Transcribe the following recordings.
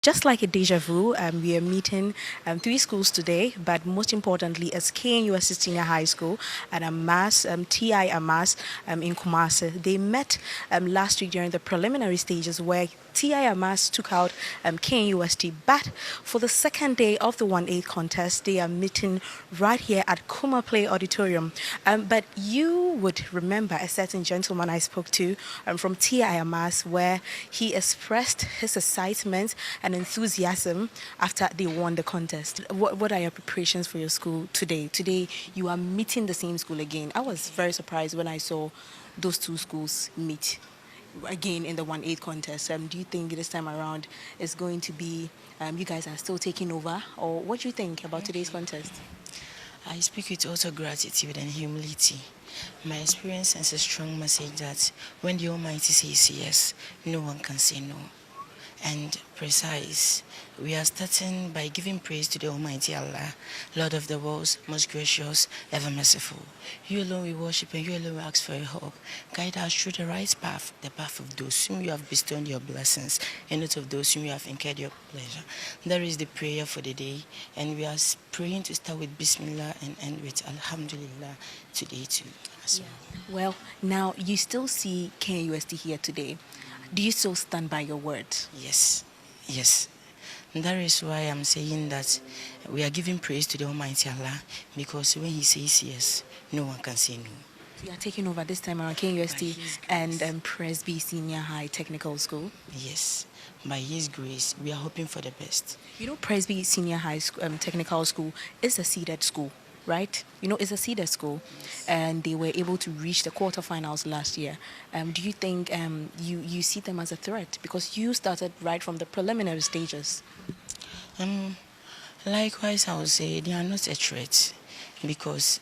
Just like a deja vu, we are meeting three schools today, but most importantly, as KNUST Senior High School and AMASS, TI AMASS in Kumasi. They met last week during the preliminary stages where TI AMASS took out KNUST, but for the second day of the 1-8 contest, they are meeting right here at Kuma Play Auditorium. But you would remember a certain gentleman I spoke to from TI AMASS where he expressed his excitement and enthusiasm after they won the contest. What are your preparations for your school today? Today, you are meeting the same school again. I was very surprised when I saw those two schools meet again in the 1-8 contest. Do you think this time around is going to be, you guys are still taking over? Or what do you think about today's contest? I speak with utter gratitude and humility. My experience sends a strong message that when the Almighty says yes, no one can say no. And precise, we are starting by giving praise to the Almighty Allah, Lord of the worlds, most gracious, ever merciful. You alone we worship and you alone we ask for your help. Guide us through the right path, the path of those whom you have bestowed your blessings, and not of those whom you have incurred your pleasure. That is the prayer for the day, and we are praying to start with Bismillah and end with Alhamdulillah today too. Well, now you still see KNUST here today. Do you still stand by your word? Yes, yes. That is why I'm saying that we are giving praise to the Almighty Allah, because when He says yes, no one can say no. You are taking over this time around KNUST and Presby Senior High Technical School? Yes, by His grace, we are hoping for the best. You know, Presby Senior High Technical School is a seeded school, right? You know, it's a seeded school, yes. And they were able to reach the quarterfinals last year. Do you think you see them as a threat? Because you started right from the preliminary stages. Likewise, I would say they are not a threat, because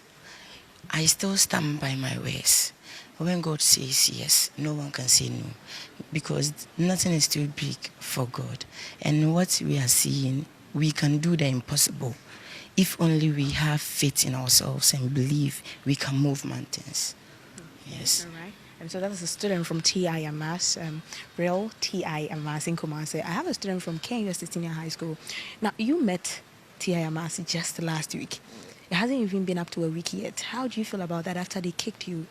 I still stand by my words. When God says yes, no one can say no, because nothing is too big for God. And what we are seeing, we can do the impossible. If only we have faith in ourselves and believe we can move mountains. Yes. All right. And so that is a student from TI AMASS, real TI AMASS in Kumasi. I have a student from KNUST Senior High School. Now, you met TI AMASS just last week. It hasn't even been up to a week yet. How do you feel about that after they kicked you?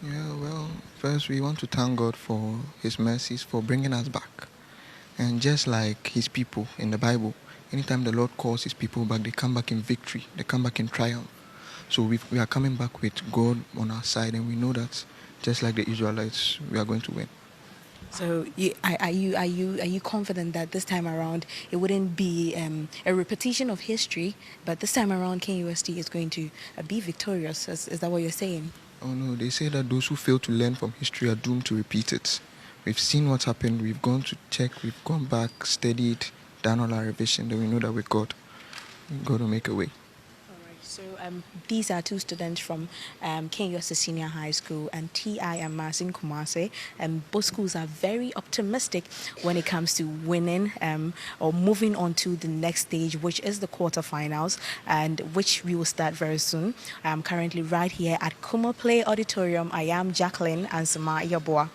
Yeah, well, first we want to thank God for His mercies, for bringing us back. And just like His people in the Bible, anytime the Lord calls His people back, they come back in victory, they come back in triumph. So we are coming back with God on our side, and we know that just like the Israelites, we are going to win. So are you confident that this time around it wouldn't be a repetition of history, but this time around KNUST is going to be victorious? Is that what you're saying? Oh no, they say that those who fail to learn from history are doomed to repeat it. We've seen what's happened, we've gone to check, we've gone back, studied, done all our revision, then we know that with God will make a way. So these are two students from KNUST Senior High School and TI AMASS in Kumasi. Both schools are very optimistic when it comes to winning or moving on to the next stage, which is the quarterfinals, and which we will start very soon. I'm currently right here at Kuma Play Auditorium. I am Jacqueline Ansama Yaboa.